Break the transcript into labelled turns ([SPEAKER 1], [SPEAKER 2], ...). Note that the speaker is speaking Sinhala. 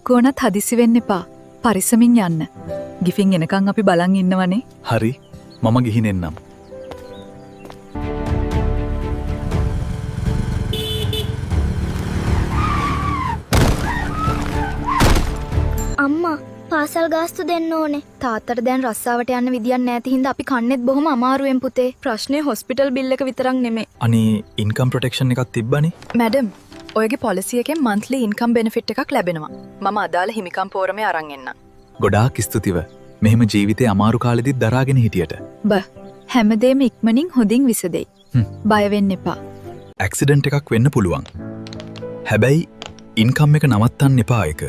[SPEAKER 1] මොකක් වුණත් හදිසි වෙන්න එපා. පරිස්සමින් යන්න. ගිෆින් එනකන් අපි බලන් ඉන්නවනේ.
[SPEAKER 2] හරි. මම ගිහින් එන්නම්.
[SPEAKER 3] අම්මා පාසල් ගාස්තු දෙන්න ඕනේ. තාත්තට දැන් රස්සාවට යන්න විදියක් නැති හින්දා අපි කන්නේත් බොහොම අමාරුවෙන් පුතේ. ප්‍රශ්නේ හොස්පිටල් බිල් එක විතරක් නෙමෙයි.
[SPEAKER 2] අනේ ඉන්කම් ප්‍රොටෙක්ෂන් එකක් තිබ්බනේ.
[SPEAKER 1] මැඩම්, ඔයගේ පොලිසි එකෙන් මන්ත්ලි ඉන්කම් බෙනිෆිට් එකක් ලැබෙනවා. මම අදාළ හිමිකම් පෝරමේ අරන් එන්නම්.
[SPEAKER 2] ගොඩාක් ස්තුතිව. මෙහෙම ජීවිතේ අමාරු කාලෙදිත් දරාගෙන හිටියට.
[SPEAKER 1] හැමදේම ඉක්මනින් හොඳින් විසදෙයි. බය වෙන්න එපා.
[SPEAKER 2] ඇක්සිඩන්ට් එකක් වෙන්න පුළුවන්. හැබැයි ඉන්කම් එක නවත්තන්න එපා එක.